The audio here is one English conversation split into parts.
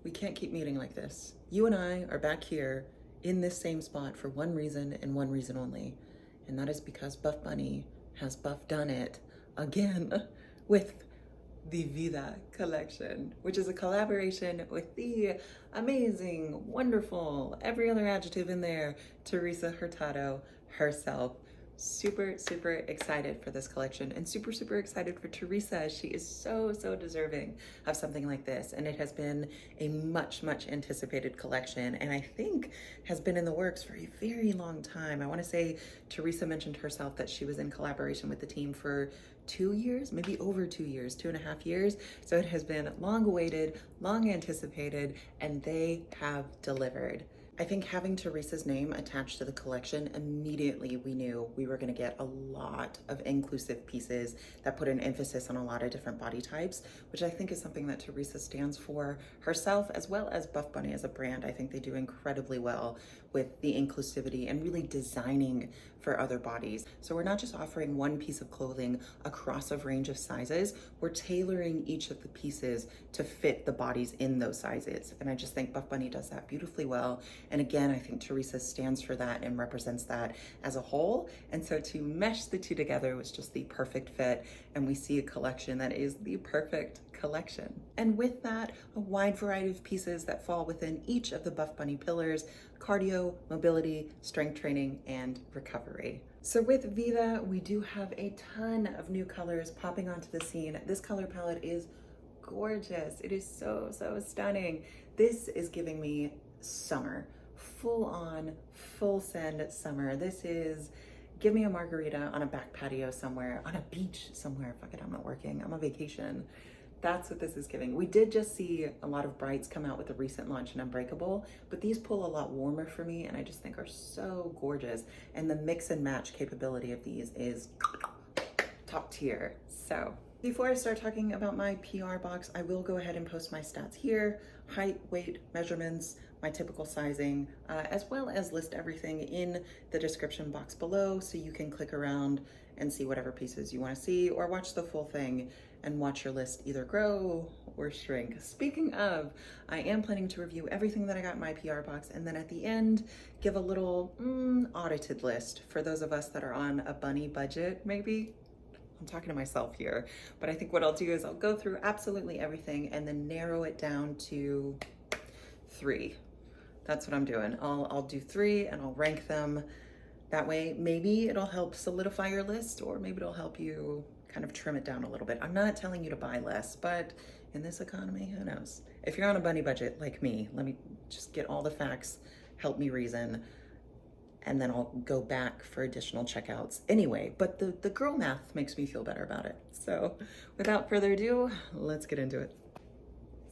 we can't keep meeting like this. You and I are back here in this same spot for one reason and one reason only. And that is because Buff Bunny has buff done it again with the Vida collection, which is a collaboration with the amazing, wonderful, every other adjective in there, Teresa Hurtado herself. Super, super excited for this collection and super, super excited for Teresa. She is so, so deserving of something like this. And it has been a much, much anticipated collection, and I think has been in the works for a very long time. I want to say Teresa mentioned herself that she was in collaboration with the team for 2 years, maybe over 2 years, 2.5 years. So it has been long awaited, long anticipated, and they have delivered. I think having Teresa's name attached to the collection, immediately we knew we were going to get a lot of inclusive pieces that put an emphasis on a lot of different body types, which I think is something that Teresa stands for herself, as well as Buff Bunny as a brand. I think they do incredibly well with the inclusivity and really designing for other bodies. So we're not just offering one piece of clothing across a range of sizes, we're tailoring each of the pieces to fit the bodies in those sizes. And I just think Buff Bunny does that beautifully well. And again, I think Teresa stands for that and represents that as a whole. And so to mesh the two together was just the perfect fit. And we see a collection that is the perfect collection. And with that, a wide variety of pieces that fall within each of the Buff Bunny pillars: cardio, mobility, strength training, and recovery. So with Vida, we do have a ton of new colors popping onto the scene. This color palette is gorgeous. It is so, so stunning. This is giving me summer, full on, full send summer. This is, give me a margarita on a back patio somewhere, on a beach somewhere. Fuck it, I'm not working, I'm on vacation. That's what this is giving. We did just see a lot of brights come out with the recent launch in Unbreakable, but these pull a lot warmer for me and I just think are so gorgeous. And the mix and match capability of these is top tier. So before I start talking about my PR box, I will go ahead and post my stats here: height, weight, measurements, my typical sizing, as well as list everything in the description box below so you can click around and see whatever pieces you want to see, or watch the full thing and watch your list either grow or shrink. Speaking of, I am planning to review everything that I got in my PR box, and then at the end, give a little audited list for those of us that are on a bunny budget, maybe. I'm talking to myself here, but I think what I'll do is I'll go through absolutely everything and then narrow it down to 3. That's what I'm doing. I'll do 3 and I'll rank them. That way, maybe it'll help solidify your list, or maybe it'll help you kind of trim it down a little bit. I'm not telling you to buy less, but in this economy, who knows? If you're on a bunny budget like me, let me just get all the facts, help me reason, and then I'll go back for additional checkouts anyway. But the girl math makes me feel better about it. So without further ado, let's get into it.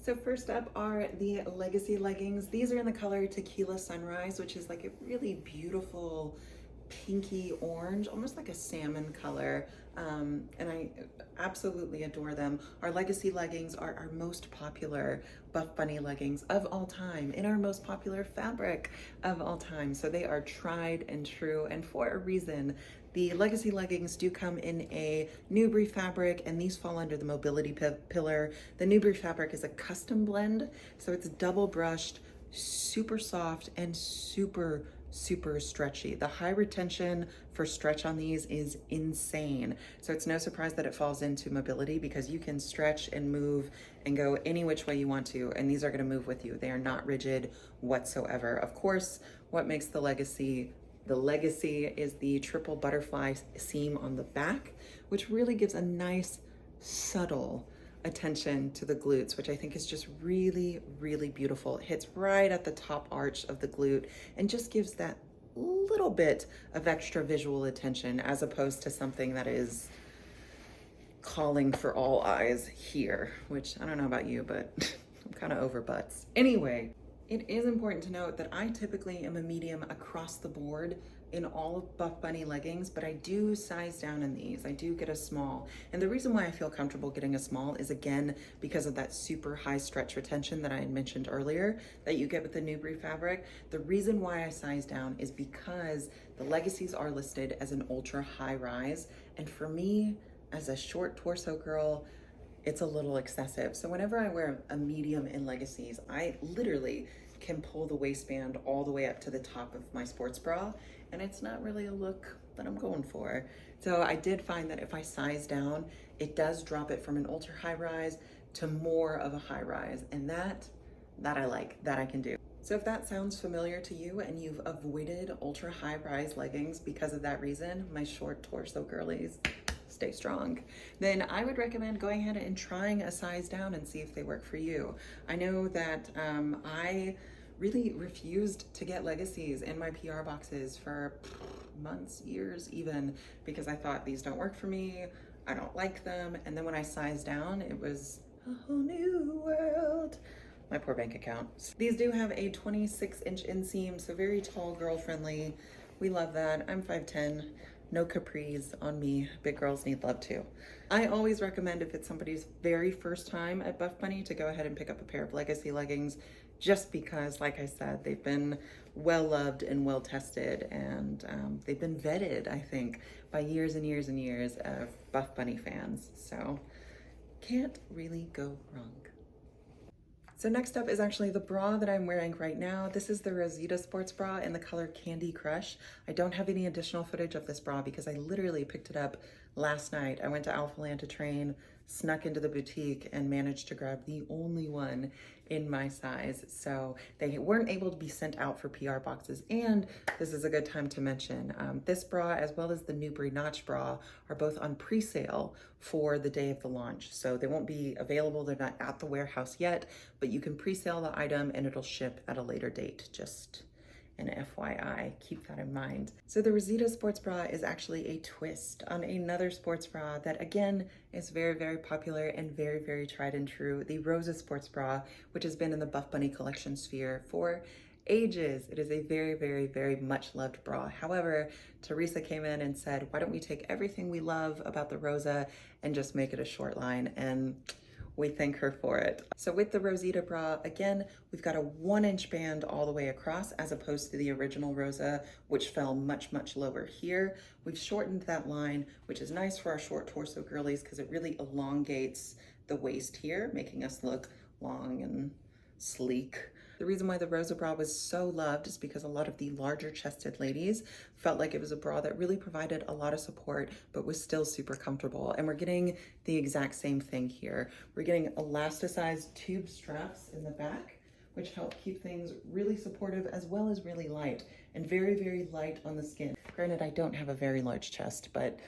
So first up are the Legacy leggings. These are in the color Tequila Sunrise, which is like a really beautiful pinky orange, almost like a salmon color. And I absolutely adore them. Our Legacy leggings are our most popular Buff Bunny leggings of all time, in our most popular fabric of all time. So they are tried and true, and for a reason. The Legacy leggings do come in a Newbury fabric, and these fall under the mobility pillar. The Newbury fabric is a custom blend, so it's double brushed, super soft, and super, super stretchy. The high retention for stretch on these is insane. So it's no surprise that it falls into mobility, because you can stretch and move and go any which way you want to, and these are gonna move with you. They are not rigid whatsoever. Of course, what makes the Legacy is the triple butterfly seam on the back, which really gives a nice, subtle attention to the glutes, which I think is just really, really beautiful. It hits right at the top arch of the glute and just gives that little bit of extra visual attention, as opposed to something that is calling for all eyes here, which I don't know about you, but I'm kind of over butts. Anyway, it is important to note that I typically am a medium across the board in all of Buff Bunny leggings, but I do size down in these. I do get a small. And the reason why I feel comfortable getting a small is, again, because of that super high stretch retention that I had mentioned earlier that you get with the Newbury fabric. The reason why I size down is because the Legacies are listed as an ultra high rise. And for me, as a short torso girl, it's a little excessive. So whenever I wear a medium in legacies, I literally can pull the waistband all the way up to the top of my sports bra, and it's not really a look that I'm going for. So I did find that if I size down, it does drop it from an ultra high rise to more of a high rise, and that I like, that I can do. So if that sounds familiar to you and you've avoided ultra high rise leggings because of that reason, my short torso girlies, stay strong, then I would recommend going ahead and trying a size down and see if they work for you. I know that I really refused to get legacies in my PR boxes for months, years even, because I thought these don't work for me, I don't like them. And then when I sized down, it was a whole new world. My poor bank account. These do have a 26-inch inseam, so very tall girl friendly. We love that. I'm 5'10", no capris on me. Big girls need love too. I always recommend, if it's somebody's very first time at BuffBunny, to go ahead and pick up a pair of legacy leggings, just because, like I said, they've been well loved and well tested, and they've been vetted, I think, by years and years and years of BuffBunny fans. So can't really go wrong. So next up is actually the bra that I'm wearing right now. This is the Rosita sports bra in the color Candy Crush. I don't have any additional footage of this bra because I literally picked it up last night. I went to Alphaland to train, snuck into the boutique, and managed to grab the only one in my size. So they weren't able to be sent out for PR boxes. And this is a good time to mention, this bra as well as the Newbury Notch bra are both on pre-sale for the day of the launch. So they won't be available, they're not at the warehouse yet, but you can pre-sale the item and it'll ship at a later date. Just an FYI, keep that in mind. So the Rosita sports bra is actually a twist on another sports bra that, again, is very, very popular and very, very tried and true, the Rosa sports bra, which has been in the BuffBunny collection sphere for ages. It is a very, very, very much loved bra. However, Teresa came in and said, why don't we take everything we love about the Rosa and just make it a short line? And we thank her for it. So with the Rosita bra, again, we've got a 1-inch band all the way across, as opposed to the original Rosa, which fell much, much lower here. We've shortened that line, which is nice for our short torso girlies because it really elongates the waist here, making us look long and sleek. The reason why the Rosa bra was so loved is because a lot of the larger chested ladies felt like it was a bra that really provided a lot of support, but was still super comfortable. And we're getting the exact same thing here. We're getting elasticized tube straps in the back, which help keep things really supportive as well as really light, and very, very light on the skin. Granted, I don't have a very large chest, but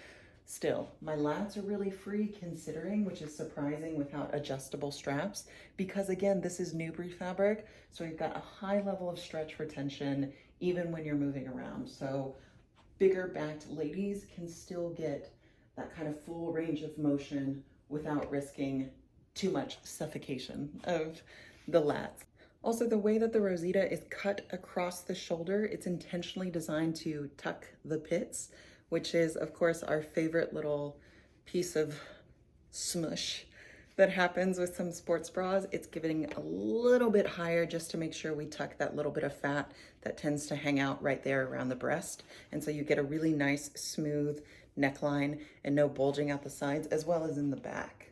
still, my lats are really free considering, which is surprising without adjustable straps, because again, this is Newbury fabric, so you've got a high level of stretch retention even when you're moving around. So bigger backed ladies can still get that kind of full range of motion without risking too much suffocation of the lats. Also, the way that the Rosita is cut across the shoulder, it's intentionally designed to tuck the pits, which is, of course, our favorite little piece of smush that happens with some sports bras. It's giving a little bit higher just to make sure we tuck that little bit of fat that tends to hang out right there around the breast. And so you get a really nice, smooth neckline and no bulging out the sides, as well as in the back.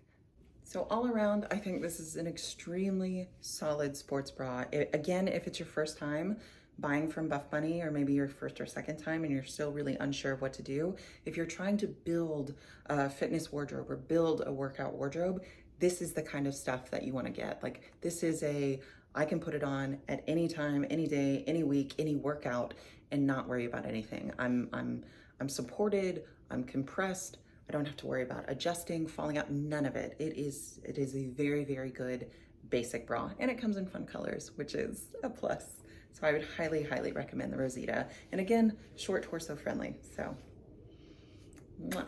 So all around, I think this is an extremely solid sports bra. Again, if it's your first time buying from BuffBunny, or maybe your first or second time and you're still really unsure of what to do, if you're trying to build a fitness wardrobe or build a workout wardrobe, this is the kind of stuff that you want to get. Like, this is I can put it on at any time, any day, any week, any workout, and not worry about anything. I'm supported, I'm compressed, I don't have to worry about adjusting, falling out, none of it. It is a very, very good basic bra, and it comes in fun colors, which is a plus. So I would highly, highly recommend the Rosita. And again, short torso friendly, so mwah.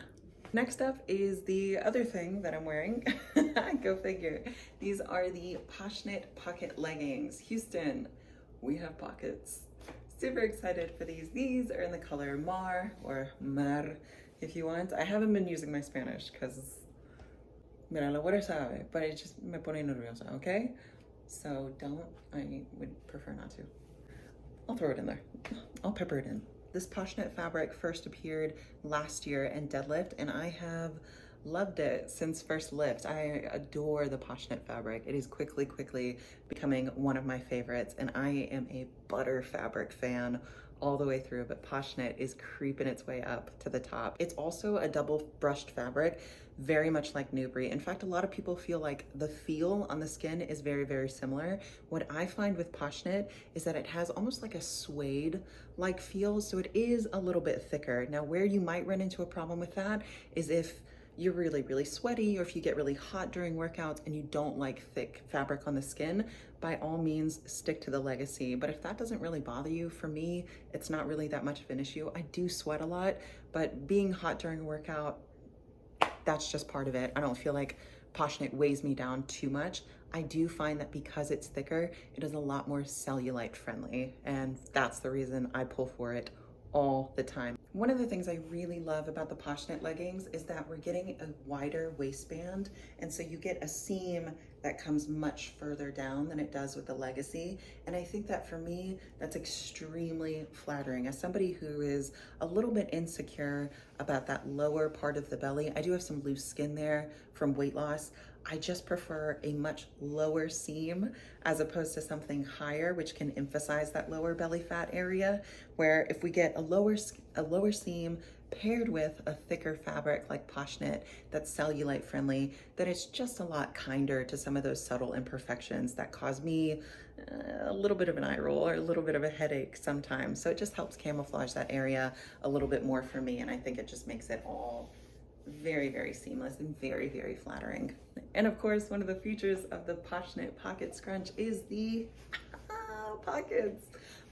Next up is the other thing that I'm wearing. Go figure. These are the Poshknit Pocket Leggings. Houston, we have pockets. Super excited for these. These are in the color Mar, or Mar, if you want. I haven't been using my Spanish because, mira, lo bueno sabe, but it just me pone nerviosa, okay? So I would prefer not to. I'll throw it in there. I'll pepper it in. This Poshknit fabric first appeared last year in Deadlift, and I have loved it since first lift. I adore the Poshknit fabric. It is quickly becoming one of my favorites, and I am a butter fabric fan all the way through, but Poshknit is creeping its way up to the top. It's also a double brushed fabric, very much like Nubri. In fact, a lot of people feel like the feel on the skin is very similar. What I find with Poshknit is that it has almost like a suede like feel, so it is a little bit thicker. Now, where you might run into a problem with that is if you're really sweaty, or if you get really hot during workouts and you don't like thick fabric on the skin, by all means stick to the Legacy. But if that doesn't really bother you, for me, it's not really that much of an issue. I do sweat a lot, but being hot during a workout, that's just part of it. I don't feel like Poshknit weighs me down too much. I do find that because it's thicker, it is a lot more cellulite friendly, and that's the reason I pull for it all the time. One of the things I really love about the Poshknit leggings is that we're getting a wider waistband, and so you get a seam that comes much further down than it does with the Legacy. And I think that for me, that's extremely flattering. As somebody who is a little bit insecure about that lower part of the belly, I do have some loose skin there from weight loss. I just prefer a much lower seam as opposed to something higher, which can emphasize that lower belly fat area, where if we get a lower seam paired with a thicker fabric like Poshknit that's cellulite friendly, then it's just a lot kinder to some of those subtle imperfections that cause me a little bit of an eye roll or a little bit of a headache sometimes. So it just helps camouflage that area a little bit more for me, and I think it just makes it all very seamless and very flattering. And of course, one of the features of the Poshknit Pocket Scrunch is the pockets.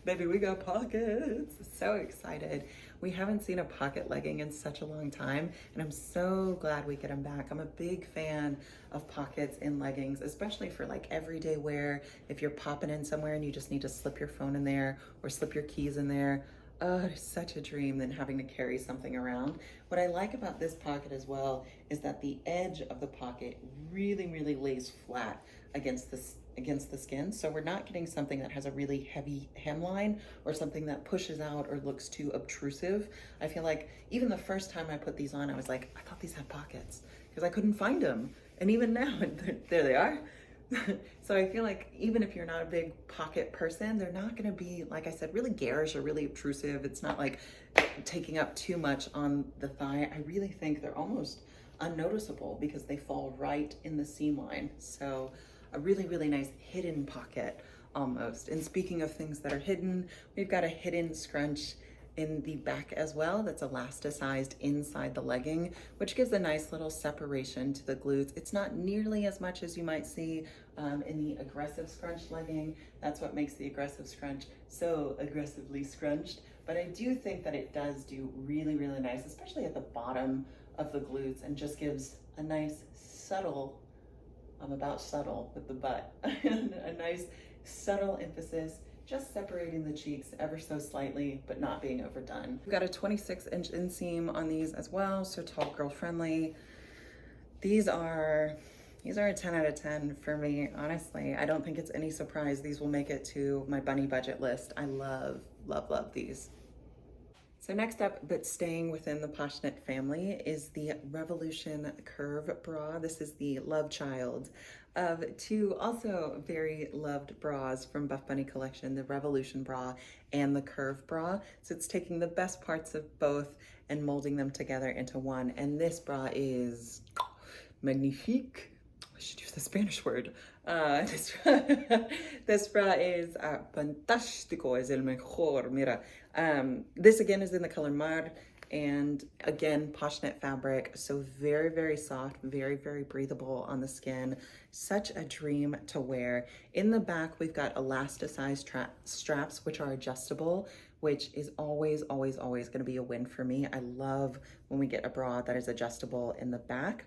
Baby, we got pockets. So excited. We haven't seen a pocket legging in such a long time, and I'm so glad we get them back. I'm a big fan of pockets in leggings, especially for like everyday wear. If you're popping in somewhere and you just need to slip your phone in there or slip your keys in there, oh, it's such a dream than having to carry something around. What I like about this pocket as well is that the edge of the pocket really lays flat against the skin. So we're not getting something that has a really heavy hemline or something that pushes out or looks too obtrusive. I feel like even the first time I put these on, I was like, I thought these had pockets because I couldn't find them. And even now, there they are. So I feel like even if you're not a big pocket person, they're not going to be, like I said, really garish or really obtrusive. It's not like taking up too much on the thigh. I really think they're almost unnoticeable because they fall right in the seam line. So a really nice hidden pocket almost. And speaking of things that are hidden, we've got a hidden scrunch in the back as well that's elasticized inside the legging, which gives a nice little separation to the glutes. It's not nearly as much as you might see in the aggressive scrunch legging. That's what makes the aggressive scrunch so aggressively scrunched. But I do think that it does do really nice, especially at the bottom of the glutes, and just gives a nice subtle, I'm about subtle with the butt, a nice subtle emphasis, just separating the cheeks ever so slightly, but not being overdone. We've got a 26-inch inseam on these as well, so tall girl friendly. These are a 10 out of 10 for me, honestly. I don't think it's any surprise these will make it to my bunny budget list. I love these. So next up, but staying within the Poshknit family, is the Revolution Curve bra. This is the love child of two also very loved bras from BuffBunny collection, the Revolution bra and the Curve bra. So it's taking the best parts of both and molding them together into one. And this bra is magnifique. I should use the Spanish word. This bra is fantástico, es el mejor. Mira. This again is in the color Mar, and again, Poshknit fabric. So very soft, very breathable on the skin. Such a dream to wear. In the back, we've got elasticized straps, which are adjustable, which is always going to be a win for me. I love when we get a bra that is adjustable in the back.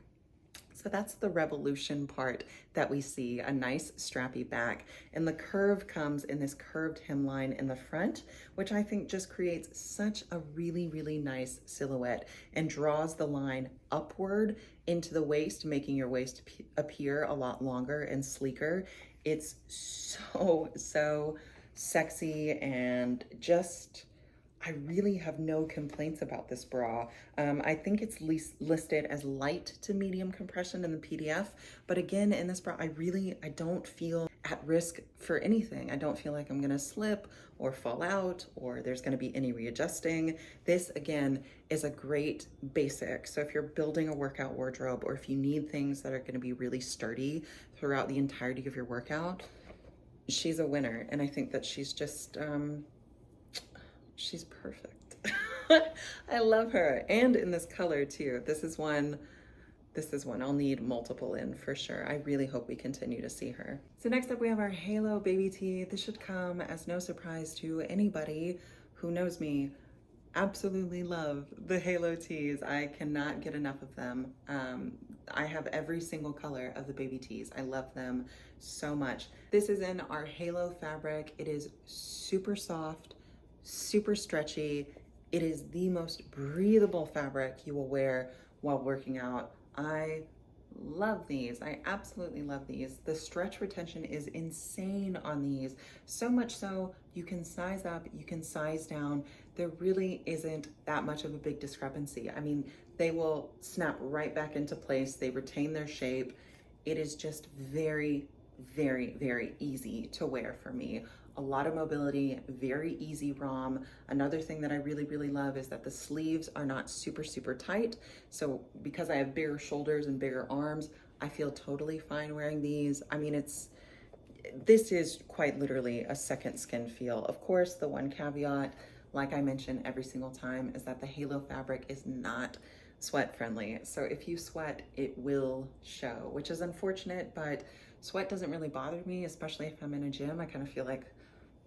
So that's the Revolution part that we see, a nice strappy back. And the Curve comes in this curved hemline in the front, which I think just creates such a really nice silhouette and draws the line upward into the waist, making your waist appear a lot longer and sleeker. It's so sexy and just, I really have no complaints about this bra. I think it's listed as light to medium compression in the PDF, but again, in this bra, I don't feel at risk for anything. I don't feel like I'm gonna slip or fall out or there's gonna be any readjusting. This, again, is a great basic. So if you're building a workout wardrobe or if you need things that are gonna be really sturdy throughout the entirety of your workout, she's a winner. And I think that she's just, she's perfect. I love her. And in this color too. This is one I'll need multiple in for sure. I really hope we continue to see her. So next up we have our Halo Baby Tee. This should come as no surprise to anybody who knows me. Absolutely love the Halo tees. I cannot get enough of them. I have every single color of the baby tees. I love them so much. This is in our Halo fabric. It is super soft, super stretchy. It is the most breathable fabric you will wear while working out. I love these. I absolutely love these. The stretch retention is insane on these. So much so you can size up, you can size down. There really isn't that much of a big discrepancy. I mean, they will snap right back into place. They retain their shape. It is just very, very, very easy to wear for me. A lot of mobility, very easy ROM. Another thing that I really, really love is that the sleeves are not super, super tight. So because I have bigger shoulders and bigger arms, I feel totally fine wearing these. I mean, this is quite literally a second skin feel. Of course, the one caveat, like I mention every single time, is that the Halo fabric is not sweat friendly. So if you sweat, it will show, which is unfortunate, but sweat doesn't really bother me, especially if I'm in a gym. I kind of feel like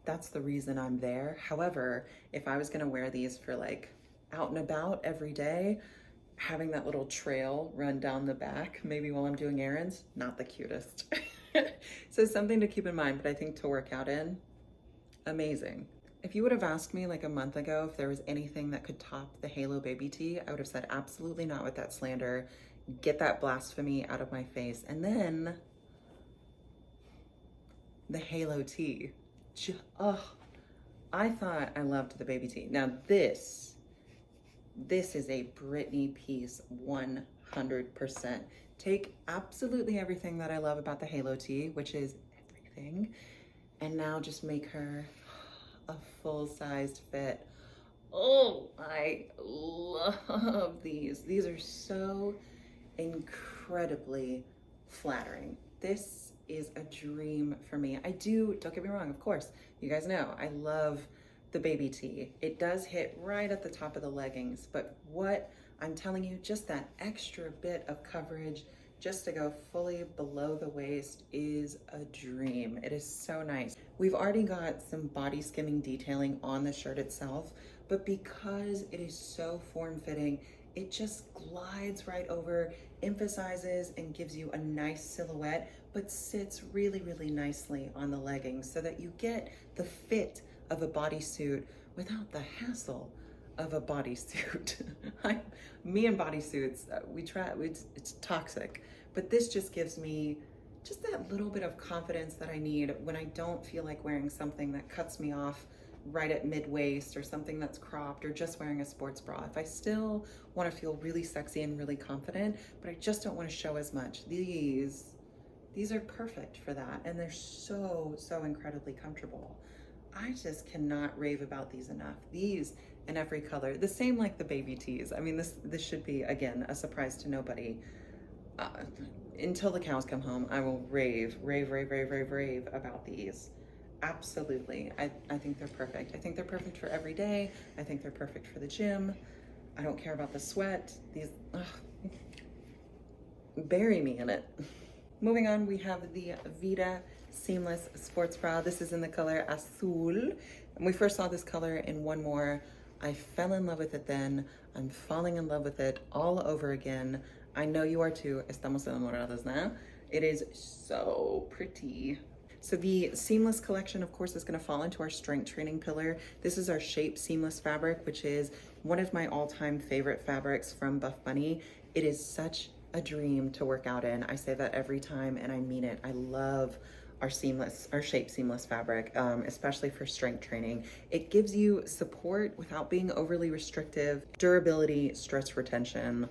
that's the reason I'm there. However, if I was gonna wear these for like out and about every day, having that little trail run down the back, maybe while I'm doing errands, not the cutest. So something to keep in mind, but I think to work out in, amazing. If you would have asked me like a month ago if there was anything that could top the Halo Baby Tee, I would have said absolutely not with that slander. Get that blasphemy out of my face. And then the Halo Tee. Oh, I thought I loved the Baby Tee. Now this is a Brittany piece 100%. Take absolutely everything that I love about the Halo Tee, which is everything, and now just make her a full-sized fit. Oh, I love these. These are so incredibly flattering. This is a dream for me. Don't get me wrong, of course, you guys know, I love the Baby Tee. It does hit right at the top of the leggings, but what I'm telling you, just that extra bit of coverage just to go fully below the waist is a dream. It is so nice. We've already got some body skimming detailing on the shirt itself, but because it is so form-fitting, it just glides right over, emphasizes and gives you a nice silhouette, but sits really, really nicely on the leggings so that you get the fit of a bodysuit without the hassle of a bodysuit. Me and bodysuits, it's toxic, but this just gives me just that little bit of confidence that I need when I don't feel like wearing something that cuts me off right at mid-waist or something that's cropped or just wearing a sports bra. If I still want to feel really sexy and really confident, but I just don't want to show as much, these are perfect for that. And they're so, so incredibly comfortable. I just cannot rave about these enough. These in every color, the same like the baby tees. I mean, this should be, again, a surprise to nobody. Until the cows come home, I will rave about these. Absolutely. I think they're perfect. I think they're perfect for every day. I think they're perfect for the gym. I don't care about the sweat. These, bury me in it. Moving on, we have the Vida Seamless Sports Bra. This is in the color Azul. And we first saw this color in One More. I fell in love with it then. I'm falling in love with it all over again. I know you are too. Estamos enamoradas now. It is so pretty. So the seamless collection, of course, is going to fall into our strength training pillar. This is our Shape Seamless fabric, which is one of my all-time favorite fabrics from BuffBunny. It is such a dream to work out in. I say that every time and I mean it. I love our seamless, our shape seamless fabric, especially for strength training. It gives you support without being overly restrictive, durability, stretch retention,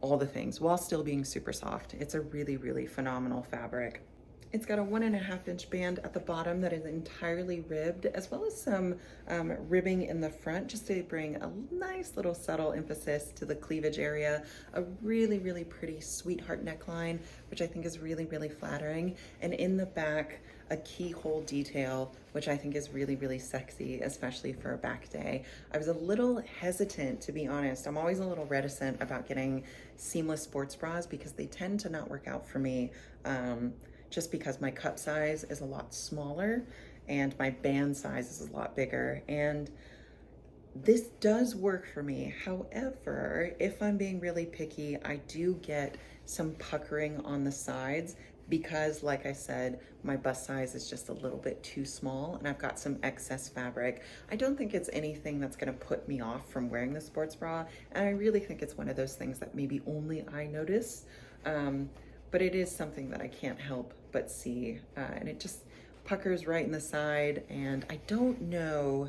all the things, while still being super soft. It's a really, really phenomenal fabric. It's got a 1.5-inch band at the bottom that is entirely ribbed, as well as some ribbing in the front, just to bring a nice little subtle emphasis to the cleavage area. A really, really pretty sweetheart neckline, which I think is really, really flattering. And in the back, a keyhole detail, which I think is really, really sexy, especially for a back day. I was a little hesitant, to be honest. I'm always a little reticent about getting seamless sports bras because they tend to not work out for me. Just because my cup size is a lot smaller and my band size is a lot bigger. And this does work for me. However, if I'm being really picky, I do get some puckering on the sides because, like I said, my bust size is just a little bit too small and I've got some excess fabric. I don't think it's anything that's gonna put me off from wearing the sports bra. And I really think it's one of those things that maybe only I notice. But it is something that I can't help but see. And it just puckers right in the side. And I don't know,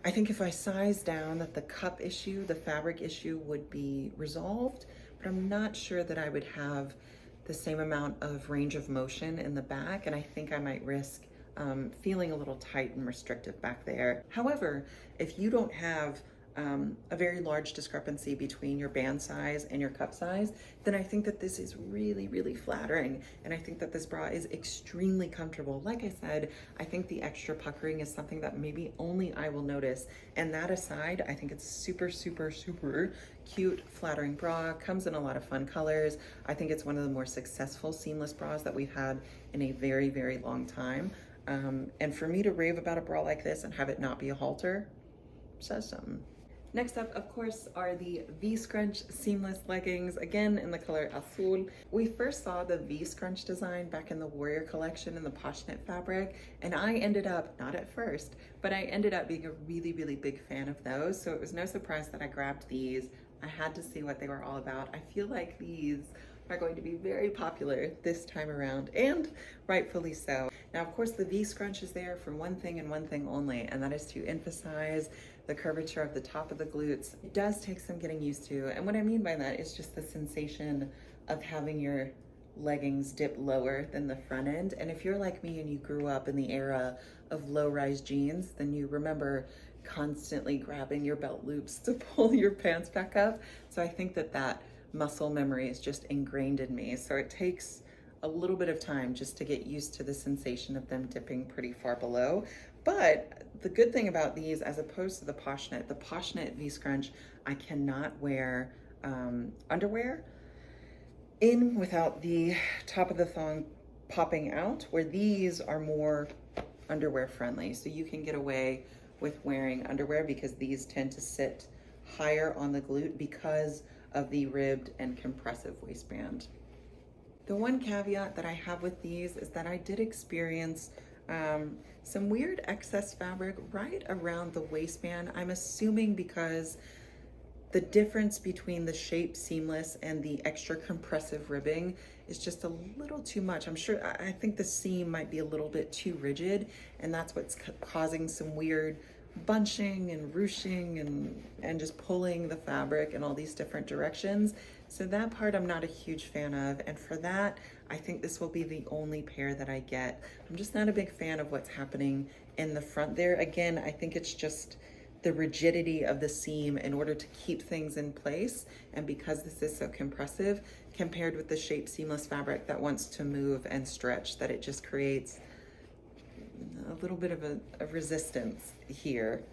I think if I size down that the cup issue, the fabric issue would be resolved, but I'm not sure that I would have the same amount of range of motion in the back. And I think I might risk feeling a little tight and restrictive back there. However, if you don't have a very large discrepancy between your band size and your cup size, then I think that this is really, really flattering. And I think that this bra is extremely comfortable. Like I said, I think the extra puckering is something that maybe only I will notice. And that aside, I think it's super, super, super cute, flattering bra. Comes in a lot of fun colors. I think it's one of the more successful seamless bras that we've had in a very, very long time. And for me to rave about a bra like this and have it not be a halter says something. Next up, of course, are the V-Scrunch seamless leggings, again in the color Azul. We first saw the V-Scrunch design back in the Warrior collection in the Poshknit fabric, and I ended up, not at first, but I ended up being a really, really big fan of those, so it was no surprise that I grabbed these. I had to see what they were all about. I feel like these are going to be very popular this time around, and rightfully so. Now, of course, the V-Scrunch is there for one thing and one thing only, and that is to emphasize the curvature of the top of the glutes. It does take some getting used to, and what I mean by that is just the sensation of having your leggings dip lower than the front end. And if you're like me and you grew up in the era of low-rise jeans, then you remember constantly grabbing your belt loops to pull your pants back up. So I think that that muscle memory is just ingrained in me. So it takes a little bit of time just to get used to the sensation of them dipping pretty far below. But the good thing about these, as opposed to the Poshknit V-Scrunch, I cannot wear underwear in without the top of the thong popping out, where these are more underwear friendly. So you can get away with wearing underwear because these tend to sit higher on the glute because of the ribbed and compressive waistband. The one caveat that I have with these is that I did experience some weird excess fabric right around the waistband. I'm assuming because the difference between the shape seamless and the extra compressive ribbing is just a little too much. I think the seam might be a little bit too rigid, and that's what's causing some weird bunching and ruching and just pulling the fabric in all these different directions. So that part I'm not a huge fan of, and for that I think this will be the only pair that I get. I'm just not a big fan of what's happening in the front there. Again, I think it's just the rigidity of the seam in order to keep things in place, and because this is so compressive compared with the shape seamless fabric that wants to move and stretch, that it just creates a little bit of a resistance here.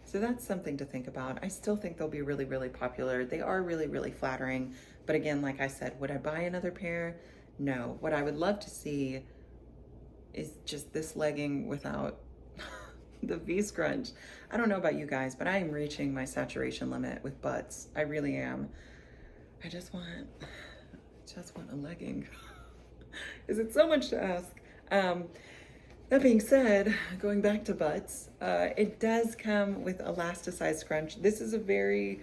So that's something to think about. I still think they'll be really, really popular. They are really, really flattering. But again, like I said, would I buy another pair? No. What I would love to see is just this legging without the V-Scrunch. I don't know about you guys, but I am reaching my saturation limit with butts. I really am. I just want a legging. Is it so much to ask? That being said, going back to butts, it does come with elasticized scrunch. This is a very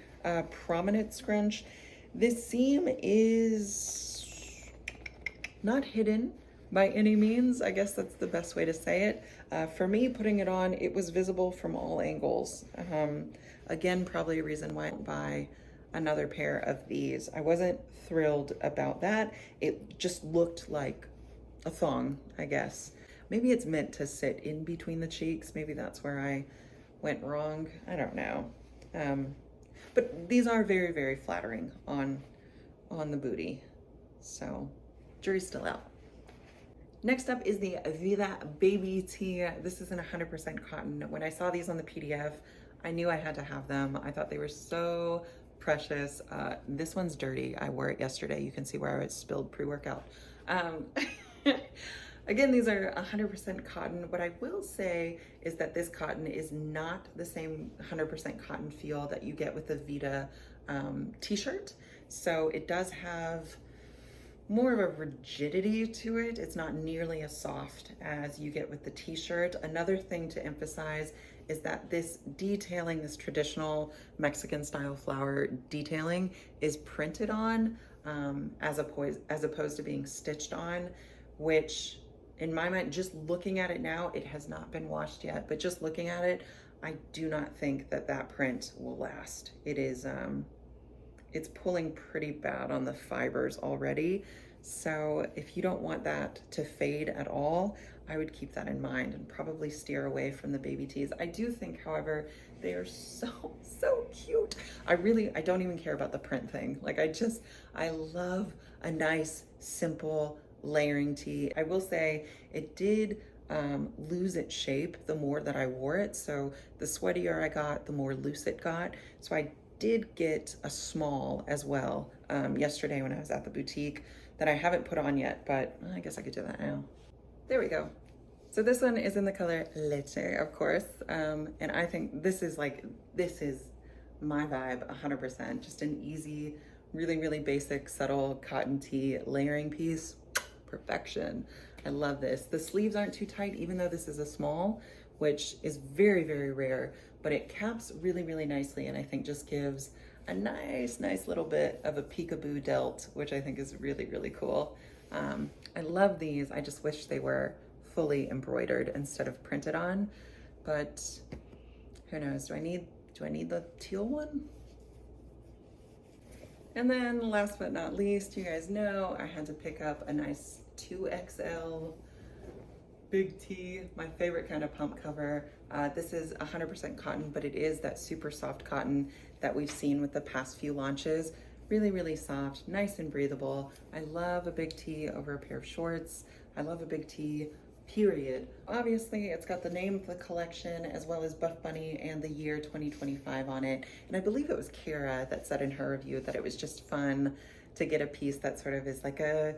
prominent scrunch. This seam is not hidden, by any means. I guess that's the best way to say it. For me, putting it on, it was visible from all angles. Again, probably a reason why I didn't buy another pair of these. I wasn't thrilled about that. It just looked like a thong, I guess. Maybe it's meant to sit in between the cheeks. Maybe that's where I went wrong. I don't know. But these are very, very flattering on the booty. So jury's still out. Next up is the Vida Baby Tee. This is in 100% cotton. When I saw these on the PDF, I knew I had to have them. I thought they were so precious. This one's dirty. I wore it yesterday. You can see where I spilled pre-workout. Again, these are 100% cotton. What I will say is that this cotton is not the same 100% cotton feel that you get with the Vida t-shirt. So it does have more of a rigidity to it. It's not nearly as soft as you get with the t-shirt. Another thing to emphasize is that this detailing, this traditional Mexican style flower detailing, is printed on as opposed to being stitched on, which in my mind, just looking at it now, it has not been washed yet, but just looking at it, I do not think that that print will last. It is, it's pulling pretty bad on the fibers already. So if you don't want that to fade at all, I would keep that in mind and probably steer away from the baby tees. I do think, however, they are so, so cute. I don't even care about the print thing. Like I love a nice, simple, layering tee. I will say it did lose its shape the more that I wore it. So the sweatier I got, the more loose it got. So I did get a small as well yesterday when I was at the boutique that I haven't put on yet, but I guess I could do that now. There we go. So this one is in the color Leche, of course. And I think this is my vibe 100%. Just an easy, really, really basic, subtle cotton tee layering piece. Perfection. I love this. The sleeves aren't too tight, even though this is a small, which is very, very rare, but it caps really, really nicely, and I think just gives a nice little bit of a peekaboo delt, which I think is really, really cool. I love these. I just wish they were fully embroidered instead of printed on, but who knows? Do I need the teal one? And then last but not least, you guys know I had to pick up a nice 2XL big tee, my favorite kind of pump cover. This is 100% cotton, but it is that super soft cotton that we've seen with the past few launches. Really, really soft, nice and breathable. I love a big tee over a pair of shorts. I love a big tee, period. Obviously, it's got the name of the collection as well as BuffBunny and the year 2025 on it. And I believe it was Kara that said in her review that it was just fun to get a piece that sort of is like a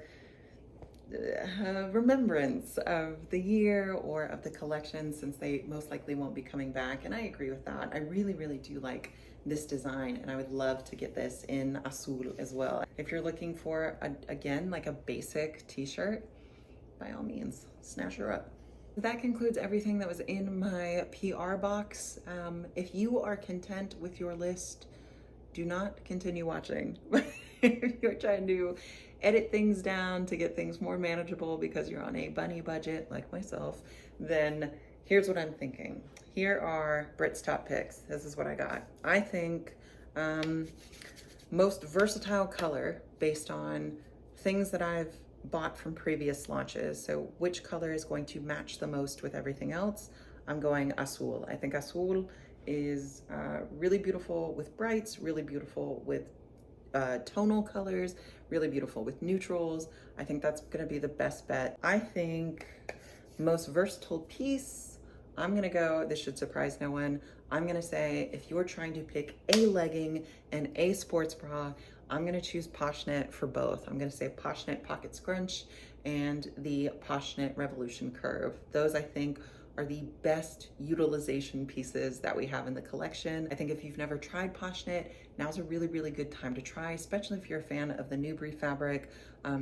remembrance of the year or of the collection, since they most likely won't be coming back. And I agree with that. I really, really do like this design, and I would love to get this in Azul as well. If you're looking for, again, like a basic t-shirt, by all means, snatch her up. That concludes everything that was in my PR box. If you are content with your list, do not continue watching. If you're trying to edit things down to get things more manageable because you're on a bunny budget like myself, then here's what I'm thinking. Here are Britt's top picks. This is what I got. I think most versatile color based on things that I've bought from previous launches. So which color is going to match the most with everything else? I'm going Azul. I think Azul is really beautiful with brights, really beautiful with tonal colors, really beautiful with neutrals. I think that's gonna be the best bet. I think most versatile piece, I'm gonna go, this should surprise no one, I'm gonna say if you're trying to pick a legging and a sports bra, I'm gonna choose Poshknit for both. I'm gonna say Poshknit Pocket Scrunch and the Poshknit Revolution Curve. Those, I think, are the best utilization pieces that we have in the collection. I think if you've never tried Poshknit, now's a really, really good time to try, especially if you're a fan of the Newbury fabric.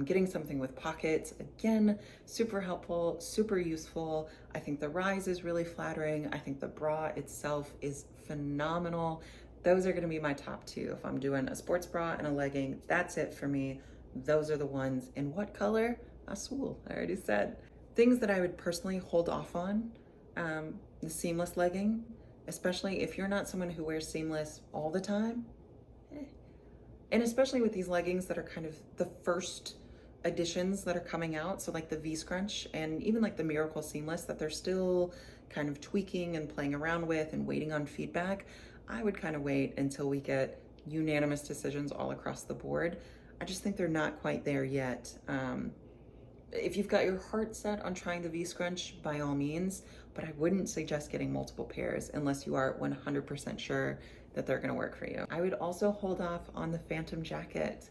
Getting something with pockets, again, super helpful, super useful. I think the rise is really flattering. I think the bra itself is phenomenal. Those are gonna be my top two. If I'm doing a sports bra and a legging, that's it for me. Those are the ones. In what color? Azul, I already said. Things that I would personally hold off on, the seamless legging, especially if you're not someone who wears seamless all the time. And especially with these leggings that are kind of the first additions that are coming out, so like the V-scrunch and even like the Miracle Seamless that they're still kind of tweaking and playing around with and waiting on feedback, I would kind of wait until we get unanimous decisions all across the board. I just think they're not quite there yet. If you've got your heart set on trying the V-scrunch, by all means, but I wouldn't suggest getting multiple pairs unless you are 100% sure that they're gonna work for you. I would also hold off on the Phantom jacket.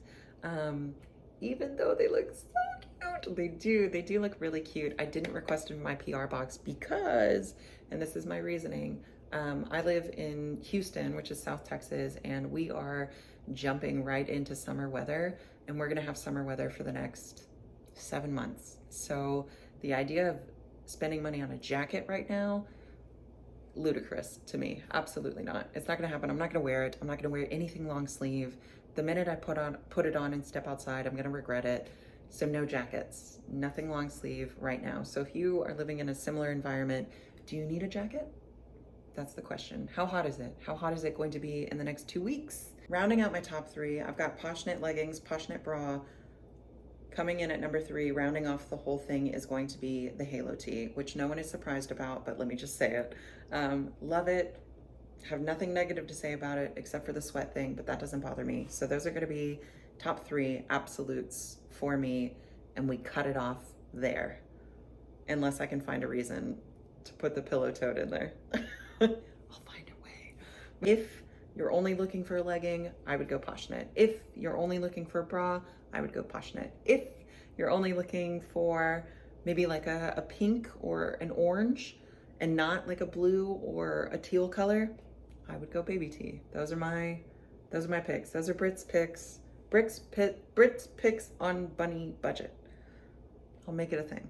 Even though they look so cute, they do look really cute. I didn't request in my PR box because, and this is my reasoning, I live in Houston, which is South Texas, and we are jumping right into summer weather, and we're gonna have summer weather for the next 7 months. So the idea of spending money on a jacket right now, ludicrous to me. Absolutely not. It's not gonna happen. I'm not gonna wear it. I'm not gonna wear anything long sleeve. The minute I put it on and step outside, I'm gonna regret it. So no jackets, nothing long sleeve right now. So if you are living in a similar environment, do you need a jacket? That's the question. How hot is it? How hot is it going to be in the next 2 weeks? Rounding out my top three, I've got Poshknit leggings, Poshknit bra. Coming in at number 3, rounding off the whole thing, is going to be the Halo tee, which no one is surprised about, but let me just say it. Love it. Have nothing negative to say about it except for the sweat thing, but that doesn't bother me. So those are going to be top 3 absolutes for me, and we cut it off there. Unless I can find a reason to put the pillow tote in there. I'll find a way. If you're only looking for a legging, I would go Poshknit. If you're only looking for a bra, I would go Poshknit. If you're only looking for maybe like a pink or an orange and not like a blue or a teal color, I would go Baby Tee. Those are my picks. Those are Britt's picks. Britt's picks on bunny budget. I'll make it a thing.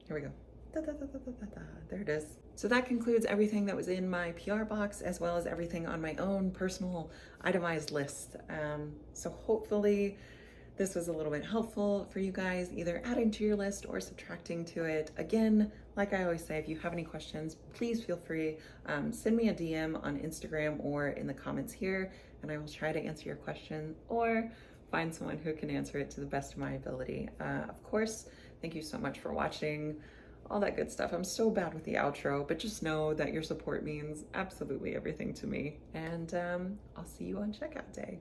Here we go. There it is. So that concludes everything that was in my PR box, as well as everything on my own personal itemized list. So hopefully this was a little bit helpful for you guys, either adding to your list or subtracting to it. Again, like I always say, if you have any questions, please feel free. Send me a DM on Instagram or in the comments here, and I will try to answer your question or find someone who can answer it to the best of my ability. Of course, thank you so much for watching. All that good stuff. I'm so bad with the outro, but just know that your support means absolutely everything to me. And I'll see you on checkout day.